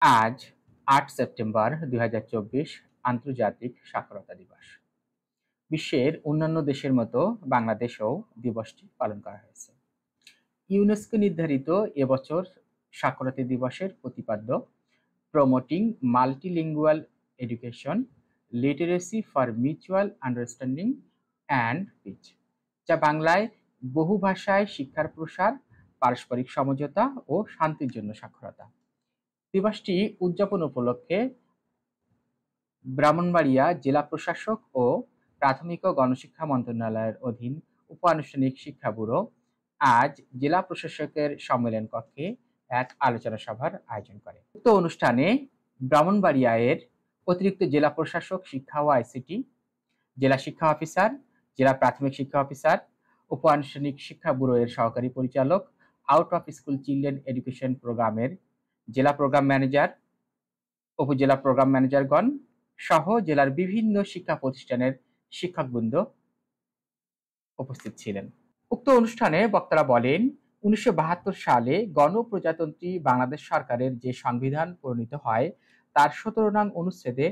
আজ ৮ সেপ্টেম্বর ২০২৪ আন্তর্জাতিক সাক্ষরতা দিবস। বিশ্বের অন্যান্য দেশের মতো বাংলাদেশেও দিবসটি পালন করা হয়েছে। ইউনেস্কো নির্ধারিত এবছর সাক্ষরতা দিবসের প্রতিপাদ্য promoting multilingual education, literacy for mutual understanding and peace, যা বাংলায় বহু ভাষায় শিক্ষার প্রসার, পারস্পরিক সমঝোতা ও শান্তির জন্য সাক্ষরতা। দিবসটি উদযাপন উপলক্ষে ব্রাহ্মণবাড়িয়া জেলা প্রশাসক ও প্রাথমিক ও গণশিক্ষা মন্ত্রণালয়ের অধীন উপ-আনুষ্ঠানিক শিক্ষা ব্যুরো আজ জেলা প্রশাসকের সম্মেলন কক্ষে এক আলোচনা সভার আয়োজন করে। উক্ত অনুষ্ঠানে ব্রাহ্মণবাড়িয়ার অতিরিক্ত জেলা প্রশাসক শিক্ষা ও আইসিটি, জেলা শিক্ষা অফিসার, জেলা প্রাথমিক শিক্ষা অফিসার, উপ-আনুষ্ঠানিক শিক্ষা ব্যুরো এর সহকারী পরিচালক, out of school children education প্রোগ্রামের জেলা প্রোগ্রাম ম্যানেজার, উপজেলা প্রোগ্রাম ম্যানেজারগণ সহ জেলার বিভিন্ন শিক্ষা প্রতিষ্ঠানের শিক্ষকবৃন্দ উপস্থিত ছিলেন। উক্ত অনুষ্ঠানে বক্তারা বলেন, ১৯৭২ সালে গণপ্রজাতন্ত্রী বাংলাদেশ সরকারের যে সংবিধান প্রণীত হয় তার ১৭ নং অনুচ্ছেদে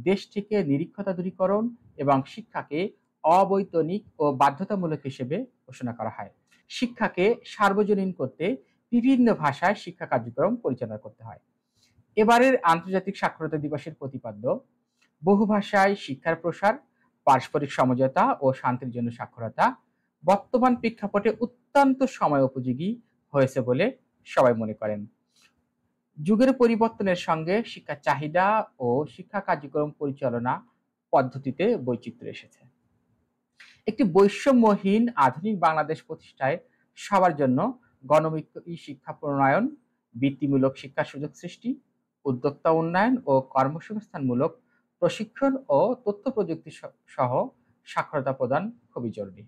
দেশ থেকে নিরক্ষরতা দূরীকরণ এবং শিক্ষাকে অবৈতনিক ও বাধ্যতামূলক হিসেবে ঘোষণা করা হয়। শিক্ষাকে সার্বজনীন করতে বিভিন্ন ভাষায় শিক্ষা কার্যক্রম পরিচালনা করতে হয়। এবারের আন্তর্জাতিক সাক্ষরতা দিবসের প্রতিপাদ্য বহু ভাষায় শিক্ষার প্রসার, পারস্পরিক সমঝোতা ও শান্তির জন্য সাক্ষরতা বর্তমান প্রেক্ষাপটে অত্যন্ত সময় উপযোগী হয়েছে বলে সবাই মনে করেন। যুগের পরিবর্তনের সঙ্গে শিক্ষার চাহিদা ও শিক্ষা কার্যক্রম পরিচালনা পদ্ধতিতে বৈচিত্র্য এসেছে। একটি বৈষম্যহীন আধুনিক বাংলাদেশ প্রতিষ্ঠায় সবার জন্য গণমুখী শিক্ষা প্রণয়ন, বৃত্তিমূলক শিক্ষার সুযোগ সৃষ্টি, উদ্যোক্তা উন্নয়ন ও কর্মসংস্থানমূলক প্রশিক্ষণ ও তথ্য প্রযুক্তি সহ সাক্ষরতা প্রদান খুবই জরুরি।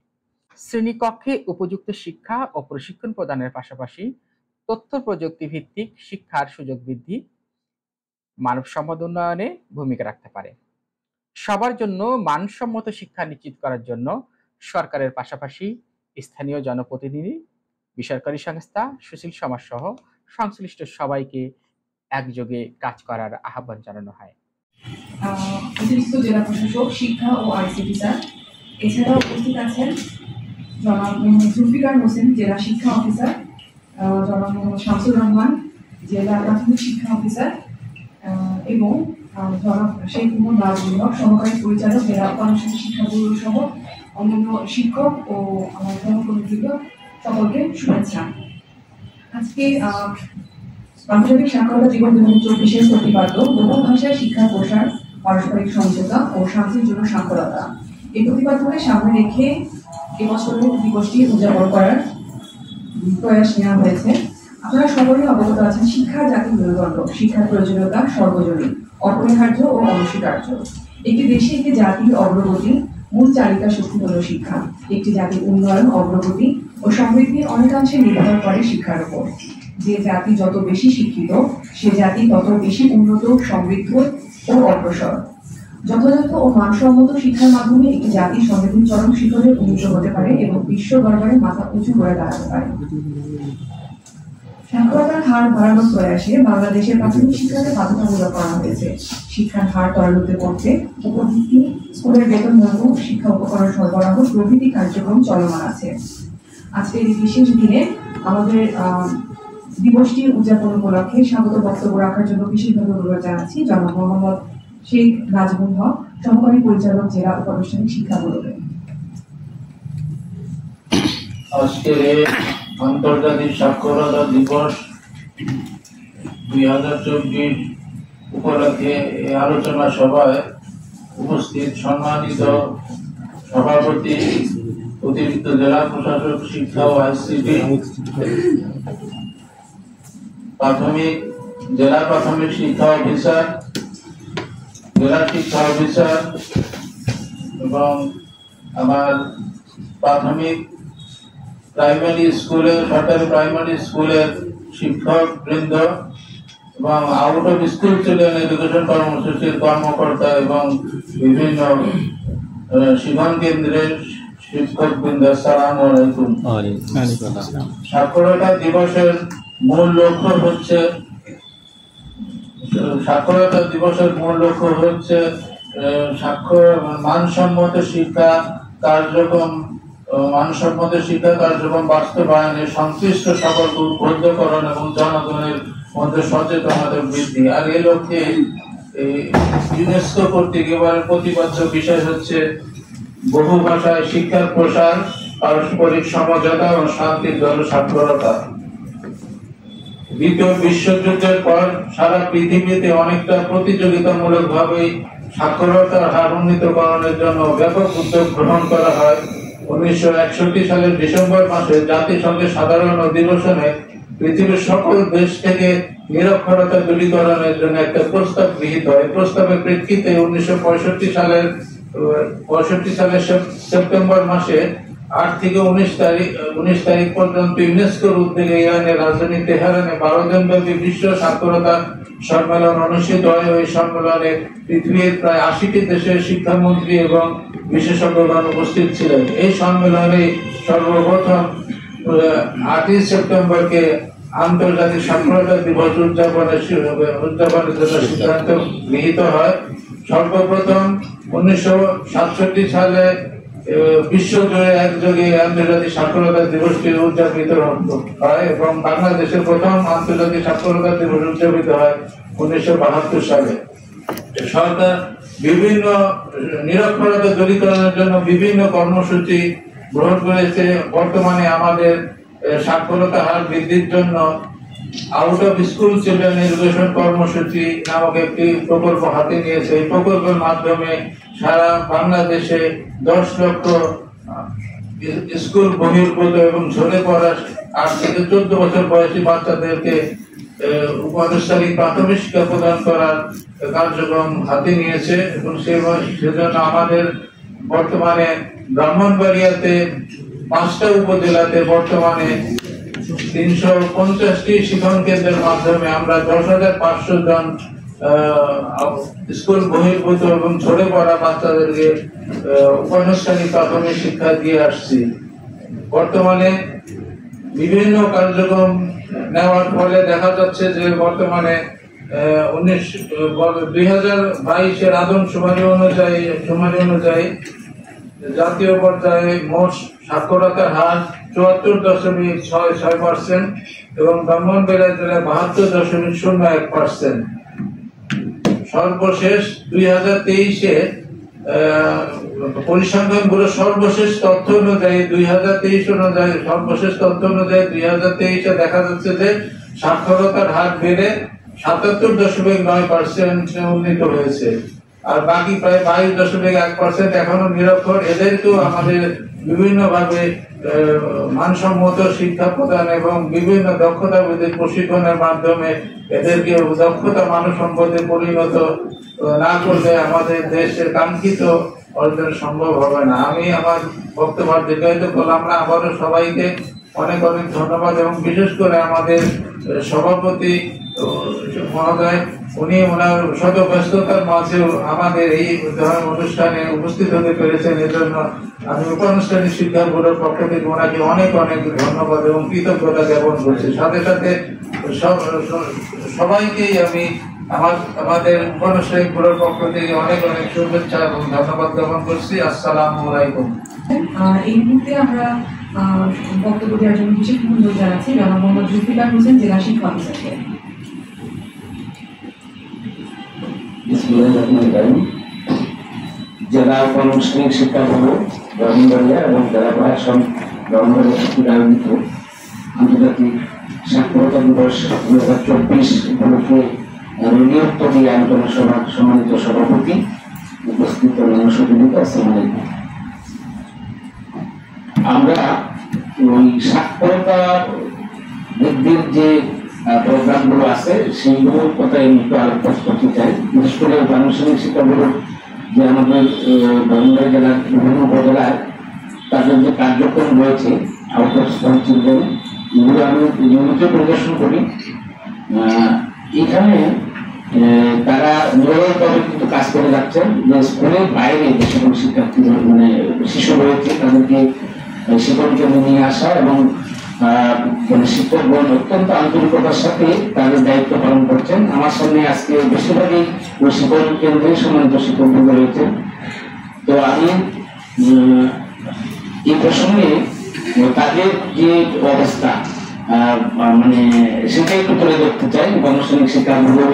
শ্রেণীকক্ষে উপযুক্ত শিক্ষা ও প্রশিক্ষণ প্রদানের পাশাপাশি তথ্য প্রযুক্তি ভিত্তিক শিক্ষার সুযোগ বৃদ্ধি মানব সম্পদ উন্নয়নে ভূমিকা রাখতে পারে। সবার জন্য মানসম্মত শিক্ষা নিশ্চিত করার জন্য সরকারের পাশাপাশি স্থানীয় জনপ্রতিনিধি, বেসরকারি সংস্থা, সুশীল সমাজ সহ সংশ্লিষ্ট সবাইকে একযোগে কাজ করার আহ্বান জানানো হয়। অতিরিক্ত জেলা প্রশাসক শিক্ষা ও আইসিটি স্যার, এছাড়াও উপস্থিত আছেন জনাব মোহাম্মদ জুলফিকার হোসেন জেলা শিক্ষা অফিসার, জনাব মোহাম্মদ শামসুর রহমান জেলা প্রাথমিক শিক্ষা অফিসার এবং জনাব শেখ মোহাম্মদ নাজমুল হক সহকারী পরিচালক জেলা উপ-আনুষ্ঠানিক শিক্ষা ব্যুরো সহ অন্যান্য শিক্ষক ও আমার জনপ্রতিনিধিবৃন্দ সকলকে শুভেচ্ছা। আজকে আন্তর্জাতিক সাক্ষরতা দিবস ২০২৪ প্রতিপাদ্য বহু ভাষায় শিক্ষার প্রসার, পারস্পরিক সমঝোতা ও শান্তির জন্য সাক্ষরতা এই প্রতিপাদ্যকে সামনে রেখে এবছরের দিবসটি উদযাপন করার প্রয়াস নেওয়া হয়েছে। আপনারা সকলেই অবগত আছেন, শিক্ষা জাতির মেরুদণ্ড, শিক্ষার প্রয়োজনীয়তা সর্বজনীন, অপরিহার্য ও অনস্বীকার্য। একটি দেশে একটি জাতির অগ্রগতি মূল চালিকা শক্তি হল শিক্ষা। একটি জাতির উন্নয়ন, অগ্রগতি ও সমৃদ্ধি অনেকাংশে নির্ভর করে শিক্ষার উপর। যে জাতি যত বেশি শিক্ষিত সে জাতি তত বেশি উন্নত, সমৃদ্ধ ও অগ্রসর। যথাযথ ও মানসম্মত শিক্ষার মাধ্যমে একটি জাতি সমৃদ্ধির চরম শিখরে উন্নীত হতে পারে এবং বিশ্ব দরবারে মাথা উঁচু করে দাঁড়াতে পারে। সাক্ষরতার হার বাড়ানোর প্রয়াসে বাংলাদেশের প্রাথমিক শিক্ষাকে বাধ্যতামূলক করা হয়েছে। শিক্ষার হার ত্বরান্বিত করতে উপভিত্তি, স্কুলের বেতন ভাগ্য, শিক্ষা উপকরণ সরবরাহ প্রভৃতি কার্যক্রম চলমান আছে। আজকের এই বিশেষ দিনে আমাদের দিবসটি উদযাপন উপলক্ষে স্বাগত বক্তব্য রাখার জন্য বিশেষভাবে অনুরোধ জানাচ্ছি জনাব মোহাম্মদ শেখ নাজমুল হক সহকারী পরিচালক জেলা উপ-আনুষ্ঠানিক শিক্ষা ব্যুরো। আজকের আন্তর্জাতিক সাক্ষরতা দিবস ২০২৪ উপলক্ষে এই আলোচনা সভায় উপস্থিত সম্মানিত সভাপতি, অতিরিক্ত জেলা প্রশাসক শিক্ষা ও আইসিটি, জেলা প্রাথমিক শিক্ষা অফিসার, জেলা শিক্ষা অফিসার এবং আমার প্রাথমিক প্রাইমারি স্কুলের, সরকারি প্রাইমারি স্কুলের শিক্ষক বৃন্দ এবং out of school children education কর্মসূচির কর্মকর্তা এবং বিভিন্ন শিক্ষণ কেন্দ্রের শিক্ষক বৃন্দ, আসসালামু আলাইকুম। সাক্ষরতা দিবসের মূল লক্ষ্য হচ্ছে সাক্ষরতা দিবসের মূল লক্ষ্য হচ্ছে মানসম্মত শিক্ষা কার্যক্রম বাস্তবায়নে সংশ্লিষ্ট সকলকে উদ্বুদ্ধকরণ এবং জনগণের মধ্যে সচেতনতা বৃদ্ধি। আর এই লক্ষ্যে ইউনেস্কো কর্তৃক এবারে প্রতিপাদ্য বিষয় হচ্ছে বহু ভাষায় শিক্ষার প্রসার, পারস্পরিক সমঝোতা ও শান্তির জনসাক্ষরতা। দ্বিতীয় বিশ্বযুদ্ধের পর সারা পৃথিবীতে অনেকটা প্রতিযোগিতামূলকভাবে সাক্ষরতার হার উন্নীতকরণের জন্য ব্যাপক উদ্যোগ গ্রহণ করা হয়। 1961 সালের ডিসেম্বর মাসে জাতিসংঘের সাধারণ অধিবেশনে পৃথিবীর সকল দেশ থেকে নিরক্ষরতা দূরীকরণের জন্য একটা প্রস্তাব গৃহীত হয়। প্রস্তাবের প্রেক্ষিতে 1965 সালের সেপ্টেম্বর মাসে 8 থেকে 19 তারিখ পর্যন্ত ইউনেস্কোর উদ্যোগে ইরানের রাজধানী তেহরানে 12 দিনব্যাপী বিশ্ব সাক্ষরতা সম্মেলন অনুষ্ঠিত হয়। ওই সম্মেলনে পৃথিবীর প্রায় 80টি দেশের শিক্ষামন্ত্রী এবং বিশেষজ্ঞগণ উপস্থিত ছিলেন। এই সম্মেলনে সর্বপ্রথম 8 সেপ্টেম্বরকে আন্তর্জাতিক সাক্ষরতা দিবস উদযাপনের জন্য সিদ্ধান্ত গৃহীত হয়। সর্বপ্রথম 1967 সালে বিশ্বজুড়ে একযোগে আন্তর্জাতিক সাক্ষরতা দিবসটি উদযাপিত হয় এবং বাংলাদেশের প্রথম আন্তর্জাতিক সাক্ষরতা দিবস উদযাপিত হয় 1972 সালে। সরকার বিভিন্ন নিরক্ষরতা দূরীকরণের জন্য বিভিন্ন কর্মসূচি গ্রহণ করেছে। বর্তমানে আমাদের সাক্ষরতা হার বৃদ্ধির জন্য out of school children education কর্মসূচি নামক একটি প্রকল্প হাতে নিয়েছে। এই প্রকল্পের মাধ্যমে সারা বাংলাদেশে 10 লক্ষ স্কুল বহির্ভূত এবং ঝরে পড়া 8 থেকে 14 বছর বয়সী বাচ্চাদেরকে উপানুষ্ঠানিক প্রাথমিক শিক্ষা প্রদান করার কার্যক্রম হাতে নিয়েছে এবং সেজন্য আমাদের বর্তমানে ব্রাহ্মণবাড়িয়াতে 5টা উপজেলাতে বর্তমানে 350টি শিক্ষণ কেন্দ্রের মাধ্যমে আমরা 10,500 জন স্কুল বহির্ভূত এবং ঝরে পড়া বাচ্চাদেরকে উপানুষ্ঠানিক প্রাথমিক শিক্ষা দিয়ে আসছি। বর্তমানে বিভিন্ন কার্যক্রম নেওয়ার ফলে দেখা যাচ্ছে যে বর্তমানে 2022-এর আদমশুমারি অনুযায়ী জাতীয় পর্যায়ে মোট সাক্ষরতার হার 74.66% এবং ব্রাহ্মণবাড়িয়া জেলায় 72.01%। সর্বশেষ 2023-এ পরিসংখ্যান ব্যুরোর সর্বশেষ তথ্য অনুযায়ী 2023-এ দেখা যাচ্ছে যে সাক্ষরতার হার বেড়ে 77.9% উন্নীত হয়েছে। আর বাকি প্রায় 22.1% এখনো নিরক্ষর। এদেরকেও আমাদের বিভিন্নভাবে মানসম্মত শিক্ষা প্রদান এবং বিভিন্ন দক্ষতা বৃদ্ধির প্রশিক্ষণের মাধ্যমে এদেরকে দক্ষতা মানব সম্পদে পরিণত না করলে আমাদের দেশের কাঙ্ক্ষিত অর্জন সম্ভব হবে না। আমি আমার বক্তব্য দীর্ঘায়িত করলাম না। আবারও সবাইকে অনেক অনেক ধন্যবাদ এবং বিশেষ করে আমাদের সভাপতি মহোদয়, উনি ওনার শত ব্যস্ততার মাঝেও আমাদের এই ধরনের অনুষ্ঠানে উপস্থিত হতে পেরেছেন। এজন্য আমি উপানুষ্ঠানিক শিক্ষা বোর্ডের পক্ষ থেকে ওনাকে অনেক অনেক ধন্যবাদ এবং কৃতজ্ঞতা জ্ঞাপন করছি। সাথে সাথে সবাইকেই আমি আমাদের উপানুষ্ঠানিক বোর্ডের পক্ষ থেকে অনেক অনেক শুভেচ্ছা এবং ধন্যবাদ জ্ঞাপন করছি। আসসালামু আলাইকুম। এই মুহূর্তে আমরা বক্তব্য দেওয়ার জন্য বিশেষ অনুরোধ জানাচ্ছি জনাব মোহাম্মদ জুলফিকার হোসেন, জেলা শিক্ষা অফিসারকে। জেলা আনুষ্ঠানিক শিক্ষা বোর্ড ব্রাহ্মণবাড়িয়া এবং জেলা প্রশাসন ব্রাহ্মণবাড়িয়া কর্তৃক আয়োজিত আন্তর্জাতিক সাক্ষরতা দিবস 2024 উপলক্ষে রেডিও তৈরি আলোচনা সভার সম্মানিত সভাপতি, উপস্থিত জনসচেতনতা, আসসালামু আলাইকুম। আমরা ওই সাক্ষরতা বৃদ্ধির যে প্রোগ্রামগুলো আছে সেইগুলোর কথা একটু আলোচনা করতে চাই। বিশেষ করে আনুষ্ঠানিক শিক্ষা বোর্ড যে আমাদের ব্রাহ্মণবাড়িয়া জেলার বিভিন্ন উপজেলায় তাদের যে কার্যক্রম রয়েছে আউট অফ স্কুল চিলড্রেন, এগুলো আমি নিয়মিত পরিদর্শন করি। এখানে তারা নিরন্তরভাবে কিন্তু কাজ করে যাচ্ছেন যে স্কুলের বাইরে যে সকল শিক্ষার্থী শিশু রয়েছে তাদেরকে শিক্ষণ কেন্দ্রে নিয়ে আসা এবং মানে শিক্ষকগণ অত্যন্ত আন্তরিকতার সাথে তাদের দায়িত্ব পালন করছেন। আমার সামনে আজকে বেশিরভাগই ওই শিক্ষক কেন্দ্রে সম্মানিত শিক্ষকবৃন্দ রয়েছেন। তো আমি এই প্রসঙ্গে তাদের যে অবস্থা মানে সেটা একটু তুলে ধরতে চাই। গণশৈক্ষিক শিক্ষাগুলো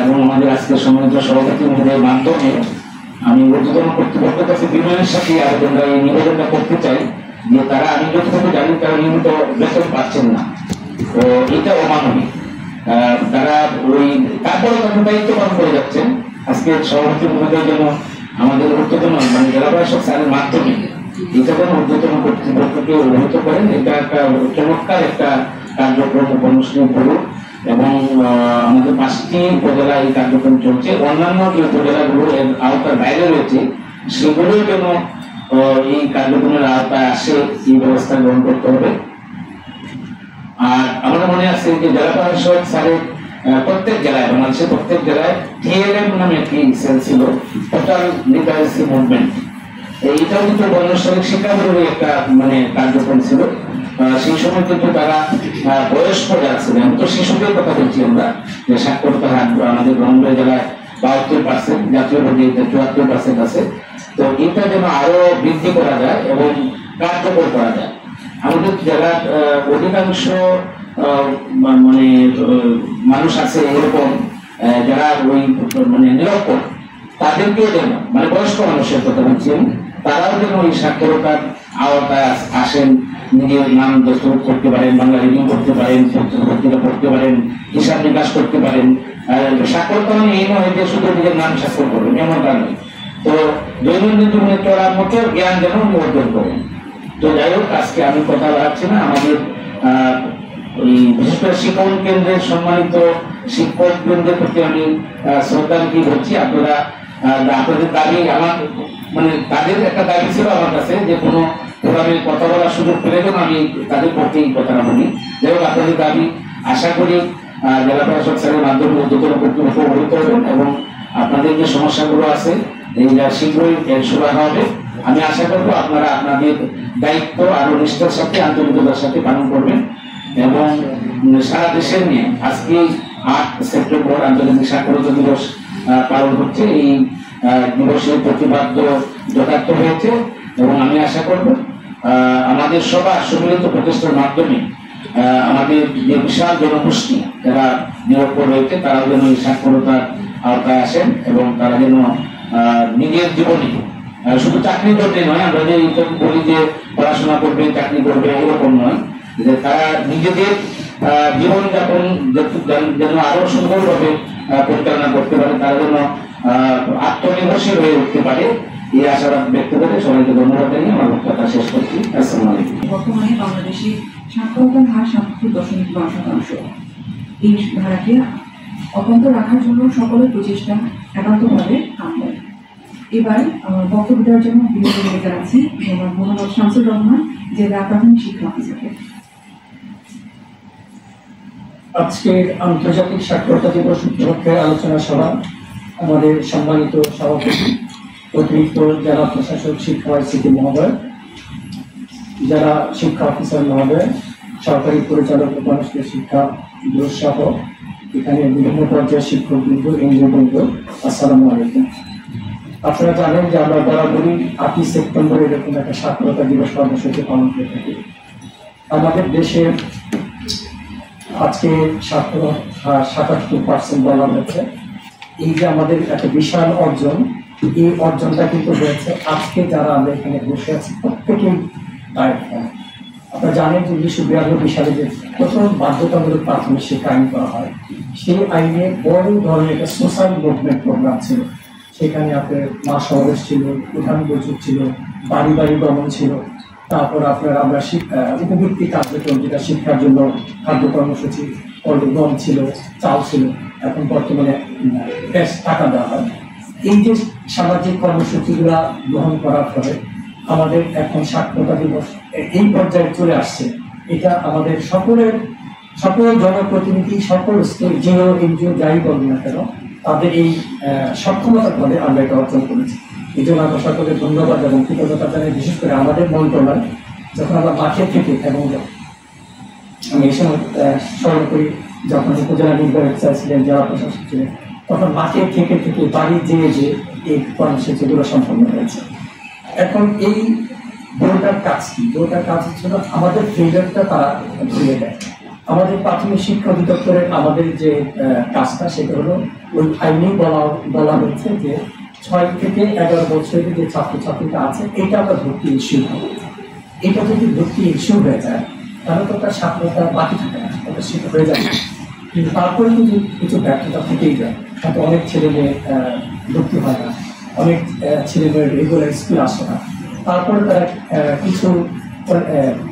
এবং আমাদের আজকে সম্মানিত সভাপতি মহোদয়ের মাধ্যমে আমি ঊর্ধ্বতন কর্তৃপক্ষের কাছে বিনয়ের সাথে আবেদনটা এই নিবেদনটা করতে চাই যে তারা, আমি যতটুকু জানি, তারা নিয়মিত বেতন পাচ্ছেন না। তো এটা অমানবিক। তারা ওই তারপরে তাদের দায়িত্ব পালন করে যাচ্ছেন। আজকে সভাপতি মহোদয় যেন আমাদের ঊর্ধ্বতন মানে জেলা প্রশাসক স্যারের মাধ্যমে এটা যেন ঊর্ধ্বতন কর্তৃপক্ষকে অবহিত করেন। এটা একটা চমৎকার একটা কার্যক্রম কর্মসূচি করুক এবং আমাদের 5টি উপজেলায় এই কার্যক্রম চলছে। অন্যান্য যে উপজেলাগুলো এর আওতার বাইরে রয়েছে সেগুলো যেন এই কার্যক্রমের আওতায় আসে, এই ব্যবস্থা গ্রহণ করতে হবে। আর আমার মনে আছে যে জেলা প্রশাসক স্যারের প্রত্যেক জেলায়, বাংলাদেশের প্রত্যেক জেলায় TLM নামে একটি সেল ছিল, টোটাল লিটারেসি মুভমেন্ট। এইটাও কিন্তু গণশৈক্ষিক শিক্ষাগুলোর একটা মানে কার্যক্রম ছিল। সেই সময় কিন্তু তারা বয়স্ক যারা ছিলেন, তো শিশুদের কথা বলছি আমরা, যে সাক্ষরতার হার আমাদের ব্রহ্মপুর জেলায় 72%, জাতীয় পর্যায়ে 74% আছে। তো এটা যেন আরো বৃদ্ধি করা যায় এবং কার্যকর করা যায়। আমাদের জেলার অধিকাংশ মানে মানুষ আছে এরকম যারা ওই মানে নিরক্ষর, তাদেরকেও যেন মানে বয়স্ক মানুষের কথা বলছেন, তারাও যেন ওই সাক্ষরতার আওতায় আসেন, নিজের নাম দস্তখত করতে পারেন, বাংলা রিডিং করতে পারেন, পত্রিকা পড়তে পারেন, হিসাব নিকাশ করতে পারেন। সাক্ষরতা মানে এই নয় যে শুধু নিজের নাম স্বাক্ষর করবেন, এমনটা নয়। তো দৈনন্দিন জীবনে চলার মতো জ্ঞান যেন অর্জন করেন। তো যাই হোক, আজকে আমি কথা বাড়াচ্ছি না। আমাদের বিশেষ করে শিক্ষণ কেন্দ্রের সম্মানিত শিক্ষক বৃন্দের প্রতি আমি শ্রদ্ধা কি বলছি। আপনারা আপনাদের দাবি, আমার মানে তাদের একটা দাবি ছিল আমার কাছে যে কোনো প্রোগ্রামে কথা বলার সুযোগ পেলে যেন আমি তাদের পক্ষে এই কথাটা বলি। যাই হোক, আপনাদের দাবি আশা করি জেলা প্রশাসক স্যারের মাধ্যমে ঊর্ধ্বতন কর্তৃপক্ষ অবহিত হবেন এবং আপনাদের যে সমস্যাগুলো আছে এইটা শীঘ্রই সমাধান হবে। আমি আশা করবো আপনারা আপনাদের দায়িত্ব আরো নিষ্ঠার সাথে, আন্তরিকতার সাথে পালন করবেন এবং সারা দেশের নিয়ে আজকে 8 সেপ্টেম্বর আন্তর্জাতিক সাক্ষরতা দিবস পালন হচ্ছে। এই দিবসের প্রতিপাদ্য যথার্থ হয়েছে এবং আমি আশা করব আমাদের সবার সম্মিলিত প্রচেষ্টার মাধ্যমে আমাদের যে বিশাল জনগোষ্ঠী যারা নিরক্ষর রয়েছে তারাও যেন এই সাক্ষরতার আওতায় আসেন এবং তারা যেন নিজের জীবনে শুধু চাকরি করতে নয়, আমরা যে বলি যে পড়াশোনা করবে, চাকরি করবে, এরকম নয়, যে তারা নিজেদের জীবনযাপন যেন আরো সুন্দরভাবে পরিচালনা করতে পারে, তারা যেন আত্মনির্ভরশীল হয়ে উঠতে পারে, এই আশাবাদ ব্যক্ত করে সবাইকে ধন্যবাদ জানিয়ে আমার বক্তব্য শেষ করছি। আসসালামু আলাইকুম। বর্তমানে বাংলাদেশে সাক্ষরতার হার ৭.৫%। এই ধারাকে অব্যাহত রাখার জন্য সকলের প্রচেষ্টা একান্তভাবে কাম্য। এবার বক্তব্য দেওয়ার জন্য বিরতি জানাচ্ছি মোহাম্মদ শামসুর রহমান, জেলা প্রাথমিক শিক্ষা অফিসারকে। আজকের আন্তর্জাতিক সাক্ষরতা দিবস উপলক্ষে আলোচনা সভা আমাদের সম্মানিত সভাপতি, অতিরিক্ত জেলা প্রশাসক শিক্ষা আইসিটি মহোদয়, জেলা শিক্ষা অফিসার মহোদয়, সরকারি পরিচালক উপানুষ্ঠানিক শিক্ষা দিবস সহ এখানে বিভিন্ন পর্যায়ের শিক্ষকবৃন্দ, এনজিওবৃন্দ, আসসালামু আলাইকুম। আপনারা জানেন যে আমরা বরাবরই 8 সেপ্টেম্বর এরকম একটা সাক্ষরতা দিবস কর্মসূচি পালন করে থাকি। আমাদের দেশের আজকে সাক্ষরতা ৭৭% বলা হয়েছে। এই যে আমাদের একটা বিশাল অর্জন, এই অর্জনটা কিন্তু হয়েছে আজকে যারা আমরা এখানে বসে আছি প্রত্যেকেই দায়িত্ব। আপনারা জানেন যে 1992 সালে যে প্রথম বাধ্যতামূলক প্রাথমিক শিক্ষা আইন করা হয়, সেই আইনে বড় ধরনের একটা সোশ্যাল মুভমেন্ট প্রোগ্রাম ছিল। সেখানে আপনার মা সমাবেশ ছিল, প্রধান বৈঠক ছিল, বাড়ি বাড়ি গমন ছিল, তারপর আপনার আমরা উপবৃত্তি কার্যক্রম, যেটা শিক্ষার জন্য খাদ্য কর্মসূচি, গম ছিল, চাল ছিল, এখন বর্তমানে ক্যাশ টাকা দেওয়া হয়। এই যে সামাজিক কর্মসূচিগুলো গ্রহণ করার ফলে আমাদের এখন সাক্ষরতা দিবস এই পর্যায়ে চলে আসছে। এটা আমাদের সকল জনপ্রতিনিধি, সকল স্টেট, জিও, এনজিও যাই বলবেন না কেন, তাদের এই সক্ষমতার ফলে আমরা এটা অর্জন করেছি। এই জন্য আমরা সকলের ধন্যবাদ এবং কৃতজ্ঞতা জানাই। বিশেষ করে আমাদের মন্ত্রণালয় যখন আমরা মাঠে থেকে এবং আমি এই সময় স্মরণ করি যখন উপজেলা নির্বাহী অফিসার ছিলেন, জেলা প্রশাসক ছিলেন, তখন মাঠে থেকে বাড়ি যেয়ে যে এই কর্মসূচিগুলো সম্পন্ন হয়েছে। এখন এই বোর্ডটার কাজ কি? বোর্ডটার কাজ হচ্ছিল আমাদের ফেইলিয়ারটা তারা ধরিয়ে দেয়। আমাদের প্রাথমিক শিক্ষা অধিদপ্তরের আমাদের যে কাজটা সেটা হলো ওই আইনেই বলা হয়েছে যে 6 থেকে 11 বছরের যে ছাত্রছাত্রীরা আছে এটা আমরা ভর্তি ইস্যু হবে। এটা যদি ভর্তি ইস্যু হয়ে যায় তাহলে তো তার সাক্ষরতা বাকি থাকে না, ওটা সেটা হয়ে যাবে। কিন্তু তারপরে কিন্তু কিছু ব্যর্থতা থেকেই যায়। হয়তো অনেক ছেলে মেয়ে ভর্তি হয় না, অনেক ছেলে মেয়ের রেগুলার স্কুল আসে না, তারপরে তারা কিছু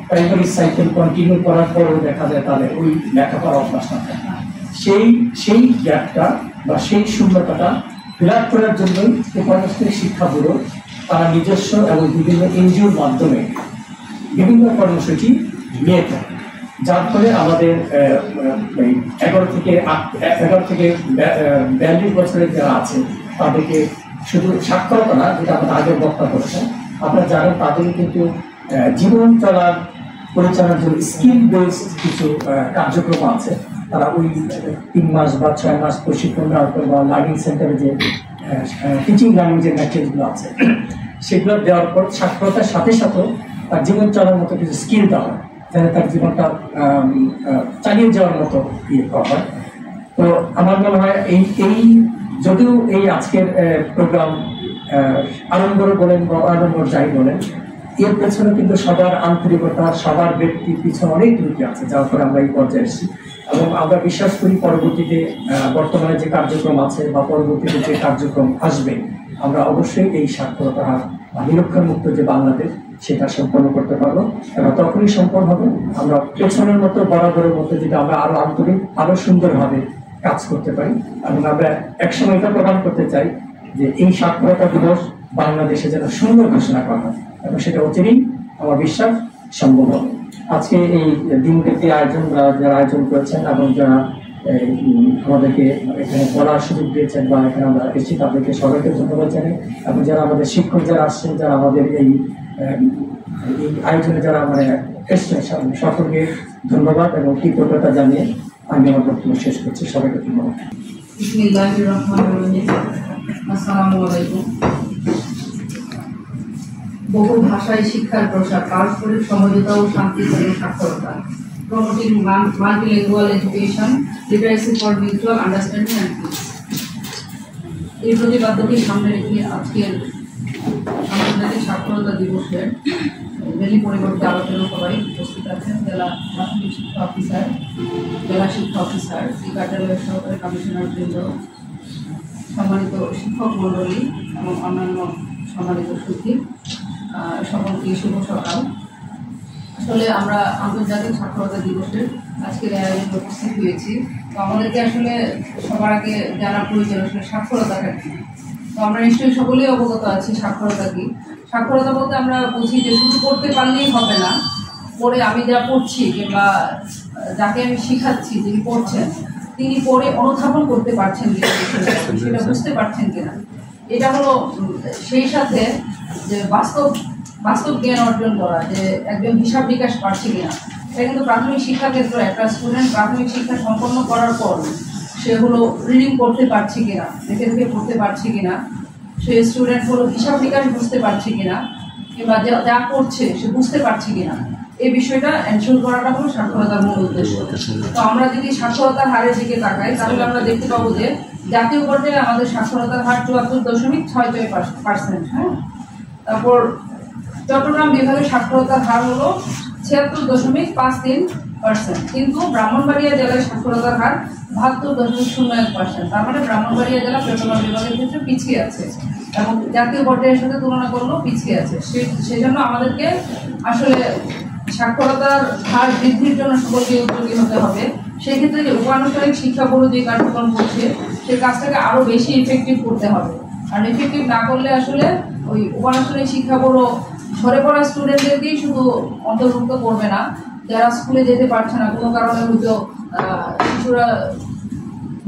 প্রাইমারি সাইকেল কন্টিনিউ করার পরেও দেখা যায় তাদের ওই লেখাপড়া অভ্যাস না থাকে। সেই গ্যাপটা বা সেই শূন্যতাটা ফিল আপ করার জন্যই কর্মস্থলী শিক্ষা ব্যুরো তারা নিজস্ব এবং বিভিন্ন এনজিওর মাধ্যমে বিভিন্ন কর্মসূচি নিয়ে থাকে, যার ফলে আমাদের 11 থেকে 42 বছরের যারা আছে তাদেরকে শুধু সাক্ষরতা না, যেটা আমাদের আগের বক্তা করেছেন আপনারা জানেন, তাদের কিন্তু জীবন চলার পরিচালনার জন্য স্কিল বেসড কিছু কার্যক্রম আছে। তারা ওই 3 মাস বা 6 মাস প্রশিক্ষণ নেওয়ার পর বা লার্নিং সেন্টারে যে টিচিং লার্নিং যে ম্যাটেরিয়ালগুলো আছে সেগুলো দেওয়ার পর সাক্ষরতার সাথে সাথেও তার জীবন চলার মতো কিছু স্কিল দেওয়া হয়, যাতে তার জীবনটা চালিয়ে যাওয়ার মতো ইয়ে করা হয়। তো আমার মনে হয় এই যদিও এই আজকের প্রোগ্রাম আড়ম্বর বলেন বা আড়ম্বর যাই বলেন, এর পেছনে কিন্তু সবার আন্তরিকতা, সবার ব্যক্তির পিছনে অনেক ত্রুটি আছে, যার ফলে আমরা এই পর্যায়ে এসেছি। এবং আমরা বিশ্বাস করি পরবর্তীতে বর্তমানে যে কার্যক্রম আছে বা পরবর্তীতে যে কার্যক্রম আসবে, আমরা অবশ্যই এই সাক্ষরতা হার বা নিরক্ষরমুক্ত যে বাংলাদেশ সেটা সম্পন্ন করতে পারবো। এবং তখনই সম্পন্ন হবে আমরা পেছনের মতো বরাবরের মতো যদি আমরা আরো আন্তরিক, আরো সুন্দরভাবে কাজ করতে পারি। এবং আমরা একসময় এটা প্রদান করতে চাই যে এই সাক্ষরতা দিবস বাংলাদেশে যেন সুন্দর ঘোষণা করা হয়, এবং সেটা অচিরেই আমার বিশ্বাস সম্ভব হবে। আজকে এই দিনব্যাপী আয়োজন যারা আয়োজন করেছেন এবং যারা আমাদেরকে এখানে বলার সুযোগ দিয়েছেন বা এখানে আমরা এসেছি তাদেরকে সবাইকে ধন্যবাদ জানাই। এবং যারা আমাদের শিক্ষক যারা আসছেন, যারা আমাদের এই আয়োজনে যারা এসছেন, সকলকে ধন্যবাদ এবং কৃতজ্ঞতা জানিয়ে আমি আমার বক্তব্য শেষ করছি। সবাইকে ধন্যবাদ। বিসমিল্লাহির রহমানির রহিম। আসসালামু আলাইকুম। বহু ভাষায় শিক্ষার প্রসার, পারস্পরিক সমঝোতা ও শান্তিপূর্ণ সাক্ষরতা, promoting multilingual education, literacy for mutual understanding and piece. এই প্রতিপাদ্যকে সামনে রেখে আজকের আন্তর্জাতিক সাক্ষরতা দিবসের রেলি পরিবর্তে আলোচনা সভায় উপস্থিত আছেন জেলা প্রাথমিক শিক্ষা অফিসার, জেলা শিক্ষা অফিসার, এই কার্যালয়ের সহকারী কমিশনার বৃন্দ, সম্মানিত শিক্ষক মণ্ডলী এবং অন্যান্য সম্মানিত সচিব, সকলকে শুভ সকাল। আসলে আমরা আন্তর্জাতিক সাক্ষরতা দিবসের আজকের আয়োজনে উপস্থিত হয়েছি। তো আমাদেরকে আসলে সবার আগে জানা প্রয়োজন আসলে সাক্ষরতাটা কি। তো আমরা নিশ্চয়ই সকলেই অবগত আছি সাক্ষরতা কি। সাক্ষরতা বলতে আমরা বুঝি যে শুধু পড়তে পারলেই হবে না, পড়ে আমি যা পড়ছি কিংবা যাকে আমি শিখাচ্ছি যিনি পড়ছেন তিনি পড়ে অনুধাবন করতে পারছেন কিনা, সেটা বুঝতে পারছেন কিনা, এটা হলো সেই সাথে যে বাস্তব জ্ঞান অর্জন করা, যে একজন হিসাব নিকাশ পারছে কিনা। এটা কিন্তু প্রাথমিক শিক্ষা ক্ষেত্রে একটা স্টুডেন্ট প্রাথমিক শিক্ষা সম্পন্ন করার পর সে হলো রিডিং করতে পারছে কিনা, দেখে দেখে পড়তে পারছে কিনা, সে স্টুডেন্ট হলো হিসাব নিকাশ বুঝতে পারছে কিনা, কিংবা যা করছে সে বুঝতে পারছে কিনা, এই বিষয়টা এনশিওর করাটা হলো সাক্ষরতার মূল উদ্দেশ্য। তো আমরা যদি সাক্ষরতার হারের দিকে তাকাই তাহলে আমরা দেখতে পাবো যে জাতীয় পর্যায়ে আমাদের সাক্ষরতার হার 74.66%। হ্যাঁ, তারপর চট্টগ্রাম বিভাগের সাক্ষরতার হার হলো 76.53%, কিন্তু ব্রাহ্মণবাড়িয়া জেলায় সাক্ষরতার হার 72.01%। তার মানে ব্রাহ্মণবাড়িয়া জেলা চট্টগ্রাম বিভাগের ক্ষেত্রে পিছিয়ে আছে এবং জাতীয় পর্যায়ের সাথে তুলনা করলেও পিছিয়ে আছে। সেই জন্য আমাদেরকে আসলে সাক্ষরতার হার বৃদ্ধির জন্য সকলকে উদ্যোগী হতে হবে। সেই ক্ষেত্রে যে উপানুষ্ঠানিক শিক্ষা বোর্ড যে কার্যক্রম করছে সেই কাজটাকে আরও বেশি ইফেক্টিভ করতে হবে। আর ইফেক্টিভ না করলে আসলে ওই উপানুষ্ঠানিক শিক্ষা বোর্ড ঝরে পড়া স্টুডেন্টদেরকেই শুধু অন্তর্ভুক্ত করবে না, যারা স্কুলে যেতে পারছে না কোনো কারণে, হয়তো শিশুরা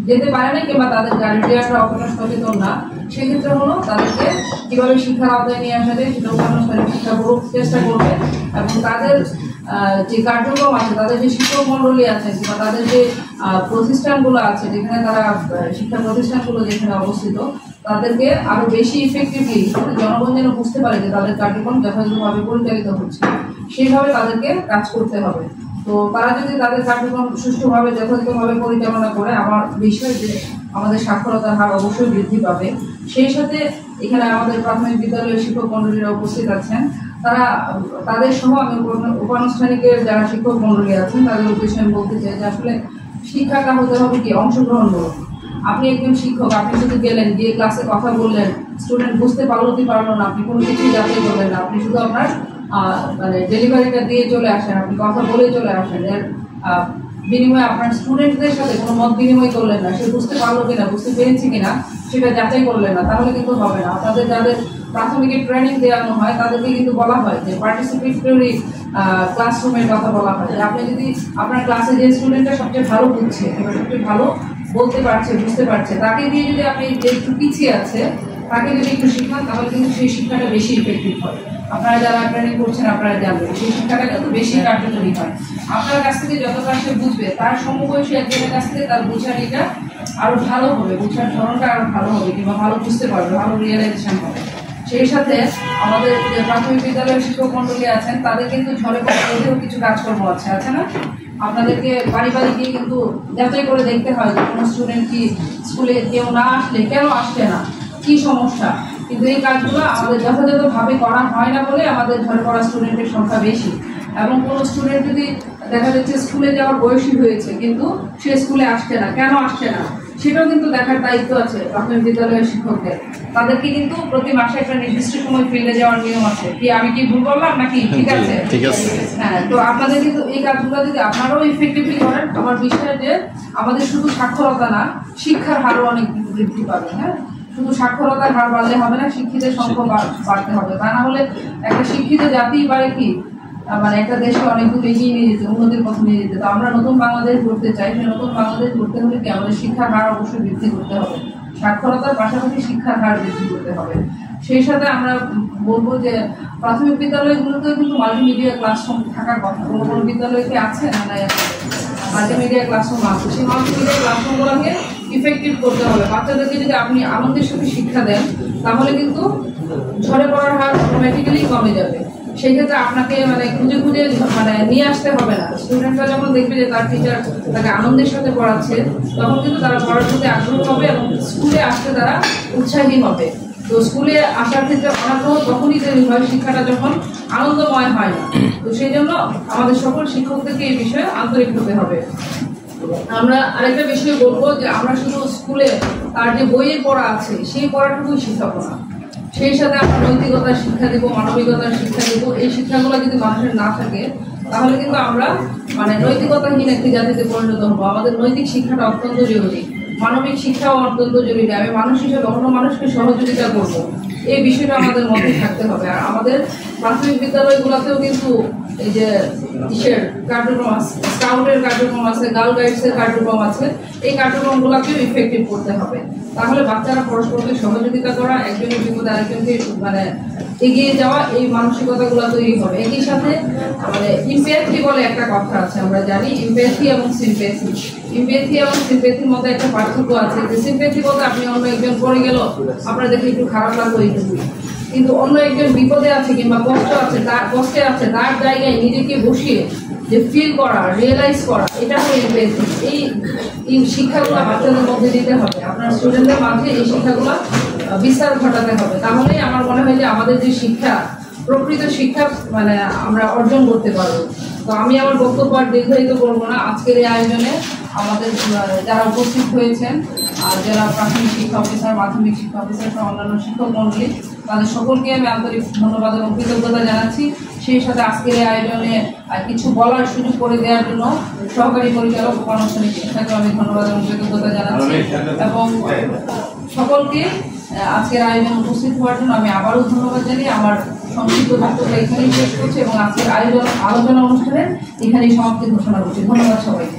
যেতে পারে না কিংবা তাদের গার্ডিয়ানরা অতটা সচেতন না, সেক্ষেত্রে হলো তাদেরকে কীভাবে শিক্ষার আওতায় নিয়ে আসা যায় সেটা উপানুষ্ঠানিক শিক্ষা বোর্ড চেষ্টা করবে এবং তাদের যে কার্যক্রম আছে, তাদের যে শিক্ষক মন্ডলী আছে কিংবা তাদের যে প্রতিষ্ঠানগুলো আছে যেখানে তারা শিক্ষা প্রতিষ্ঠানগুলো যেখানে অবস্থিত, তাদেরকে আরো বেশি ইফেক্টিভলি জনগণ যেন বুঝতে পারে যে তাদের কার্যক্রম যথাযথভাবে পরিচালিত হচ্ছে, সেইভাবে তাদেরকে কাজ করতে হবে। তো তারা যদি তাদের কার্যক্রম সুষ্ঠুভাবে যথাযথভাবে পরিচালনা করে, আমার বিষয় যে আমাদের সাক্ষরতার হার অবশ্যই বৃদ্ধি পাবে। সেই সাথে এখানে আমাদের প্রাথমিক বিদ্যালয়ের শিক্ষক মন্ডলীরা উপস্থিত আছেন, তাদের সহ আমি উপানুষ্ঠানিকের যারা শিক্ষক মন্ডলী আছেন তাদের উদ্দেশ্যে আমি বলতে চাই যে আসলে শিক্ষাটা হতে হবে কি অংশগ্রহণমূলক। আপনি একজন শিক্ষক, আপনি যদি গেলেন, গিয়ে ক্লাসে কথা বললেন, স্টুডেন্ট বুঝতে পারলো কি পারলো না, আপনি কোনো কিছুই যাচাই করলেন না, আপনি শুধু আপনার মানে ডেলিভারিটা দিয়ে চলে আসেন, আপনি কথা বলে চলে আসেন, এর বিনিময়ে আপনার স্টুডেন্টদের সাথে কোনো মত বিনিময় করলেন না, সে বুঝতে পারলো কিনা, বুঝতে পেরেছি কিনা সেটা যাচাই করলেন না, তাহলে কিন্তু হবে না। আপনাদের যাদের প্রাথমিক ট্রেনিং দেওয়ানো হয় তাদেরকে কিন্তু বলা হয় যে পার্টিসিপেটরি ক্লাসরুমের কথা বলা হয়, যে আপনি যদি আপনার ক্লাসে যে স্টুডেন্টটা সবচেয়ে ভালো বুঝছে এবং সবচেয়ে ভালো বলতে পারছে, বুঝতে পারছে, তাকে দিয়ে যদি আপনি যে একটু পিছিয়ে আছে তাকে যদি একটু শিখান, তাহলে কিন্তু সেই শিক্ষাটা বেশি ইফেক্টিভ হয়। আপনারা যারা ট্রেনিং করছেন আপনারা জানবেন সেই শিক্ষাটা কিন্তু বেশি কার্যকরী হয়। আপনার কাছ থেকে যতটা সে বুঝবে, তার সমবয়সী একজনের কাছ থেকে তার বোঝারিটা আরো ভালো হবে, বোঝার ধরনটা আরো ভালো হবে, কিংবা ভালো বুঝতে পারবে, ভালো রিয়েলাইজেশন হবে। সেই সাথে আমাদের যে প্রাথমিক বিদ্যালয়ের শিক্ষক মন্ডলী আছেন তাদের কিন্তু ঝরে পড়েও কিছু কাজকর্ম আছে না? আপনাদেরকে বাড়ি বাড়ি গিয়ে কিন্তু যাচাই করে দেখতে হয় যে কোনো স্টুডেন্ট কি স্কুলে কেউ না আসলে কেন আসছে না, কি সমস্যা। কিন্তু এই কাজগুলো আমাদের যথাযথভাবে করা হয় না বলে আমাদের ঝরে পড়া স্টুডেন্টের সংখ্যা বেশি। এবং কোনো স্টুডেন্ট যদি দেখা যাচ্ছে স্কুলে যাওয়ার বয়সী হয়েছে কিন্তু সে স্কুলে আসছে না, কেন আসছে না সেটাও কিন্তু দেখার দায়িত্ব আছে প্রাথমিক বিদ্যালয়ের শিক্ষকদের। তাদেরকে কিন্তু প্রতি মাসে একটা নির্দিষ্ট সময় ফিল্ডে যাওয়ার নিয়ম আছে। কি আমি কি ভুল বললাম নাকি? ঠিক আছে, ঠিক আছে। হ্যাঁ, তো আপনাদের কিন্তু এই কাজগুলো যদি আপনারাও ইফেক্টিভলি করেন, আমার বিষয় যে আমাদের শুধু সাক্ষরতা না, শিক্ষার হারও অনেক বৃদ্ধি পাবে। হ্যাঁ, শুধু সাক্ষরতার হার বাড়লে হবে না, শিক্ষিতের সংখ্যা বাড়তে হবে। তা না হলে একটা শিক্ষিত জাতিই পারে কি মানে একটা দেশকে অনেক দূর এগিয়ে নিয়ে যেতে, উন্নতির পথে নিয়ে যেতে। তো আমরা নতুন বাংলাদেশ গড়তে চাই, সেই নতুন বাংলাদেশ গড়তে হলে কি আমাদের শিক্ষার হার অবশ্যই বৃদ্ধি করতে হবে, সাক্ষরতার পাশাপাশি শিক্ষার হার বৃদ্ধি করতে হবে। সেই সাথে আমরা বলবো যে প্রাথমিক বিদ্যালয়গুলোতেও কিন্তু মাল্টিমিডিয়া ক্লাসরুম থাকার কথা। কোনো কোনো বিদ্যালয় কি আছে না নাই? মাল্টিমিডিয়া ক্লাসরুম আছে, সেই মাল্টিমিডিয়া ক্লাসরুমগুলোকে ইফেক্টিভ করতে হবে। বাচ্চাদেরকে যদি আপনি আনন্দের সাথে শিক্ষা দেন তাহলে কিন্তু ঝরে পড়ার হার অটোমেটিক্যালি কমে যাবে। সেই ক্ষেত্রে আপনাকে মানে খুঁজে খুঁজে মানে নিয়ে আসতে হবে না। স্টুডেন্টরা যখন দেখবে যে তার টিচার তাকে আনন্দের সাথে পড়াচ্ছে, তখন কিন্তু তারা পড়ার প্রতি আগ্রহ হবে এবং স্কুলে আসতে তারা উৎসাহী হবে। তো স্কুলে আসার ক্ষেত্রে অনাগ্রহ তখনই তৈরি হয় শিক্ষাটা যখন আনন্দময় হয় না। তো সেই জন্য আমাদের সকল শিক্ষকদেরকে এই বিষয়ে আন্তরিক হতে হবে। আমরা আরেকটা বিষয় বলবো যে আমরা শুধু স্কুলে তার যে বইয়ের পড়া আছে সেই পড়াটুকুই শিখাবো না, সেই সাথে আমরা নৈতিকতার শিক্ষা দেবো, মানবিকতার শিক্ষা দেবো। এই শিক্ষাগুলো যদি মানুষের না থাকে তাহলে কিন্তু আমরা মানে নৈতিকতাহীন একটি জাতিতে পরিণত হবো। আমাদের নৈতিক শিক্ষাটা অত্যন্ত জরুরি, মানবিক শিক্ষাও অত্যন্ত জরুরি। আমি মানুষ হিসেবে অন্য মানুষকে সহযোগিতা করবো, এই বিষয়টা আমাদের মধ্যে থাকতে হবে। আর আমাদের প্রাথমিক বিদ্যালয়গুলোতেও কিন্তু এই যে কিসের কার্যক্রম আছে, স্কাউটের কার্যক্রম আছে, গার্ল গাইডসের কার্যক্রম আছে, এই কার্যক্রমগুলোকেও ইফেক্টিভ করতে হবে। তাহলে বাচ্চারা পরস্পরকে সহযোগিতা করা, একজনের বিপদে আরেকজনকে মানে এগিয়ে যাওয়া, এই মানসিকতাগুলো তৈরি হবে। একই সাথে মানে ইমপ্যাথি বলে একটা কথা আছে, আমরা জানি ইমপ্যাথি এবং সিম্প্যাথি। ইমপ্যাথি এবং সিম্প্যাথির মধ্যে একটা পার্থক্য আছে। যে সিম্প্যাথি বলতে আপনি অন্য একজন পড়ে গেল, আপনার দেখে একটু খারাপ লাগলো এইটুকুই, কিন্তু অন্য একজন বিপদে আছে কিংবা কষ্টে আছে, তার জায়গায় নিজেকে বসিয়ে যে ফিল করা, রিয়েলাইজ করা, এটা হলো ইমপ্যাথি। এই শিক্ষাগুলো বাচ্চাদের মধ্যে দিতে হবে, আপনার স্টুডেন্টদের মাঝে এই শিক্ষাগুলো বিস্তার ঘটাতে হবে। তাহলেই আমার মনে হয় যে আমাদের যে শিক্ষা, প্রকৃত শিক্ষা মানে আমরা অর্জন করতে পারবো। তো আমি আমার বক্তব্য আর দীর্ঘায়িত করবো না। আজকের এই আয়োজনে আমাদের যারা উপস্থিত হয়েছেন, আর যারা প্রাথমিক শিক্ষা অফিসার, মাধ্যমিক শিক্ষা অফিসার সহ অন্যান্য শিক্ষক মন্ডলী, তাদের সকলকে আমি আন্তরিক ধন্যবাদ এবং কৃতজ্ঞতা জানাচ্ছি। সেই সাথে আজকের এই আয়োজনে কিছু বলার সুযোগ করে দেওয়ার জন্য সহকারী পরিচালক উপানুষ্ঠানিক শিক্ষাকে আমি ধন্যবাদ এবং কৃতজ্ঞতা জানাচ্ছি। এবং সকলকে আজকের আয়োজনে উপস্থিত হওয়ার জন্য আমি আবারও ধন্যবাদ জানিয়ে আমার সংক্ষিপ্ত বক্তব্য এখানেই শেষ করছি এবং আজকের আলোচনা অনুষ্ঠানের এখানেই সমাপ্তি ঘোষণা করছি। ধন্যবাদ সবাইকে।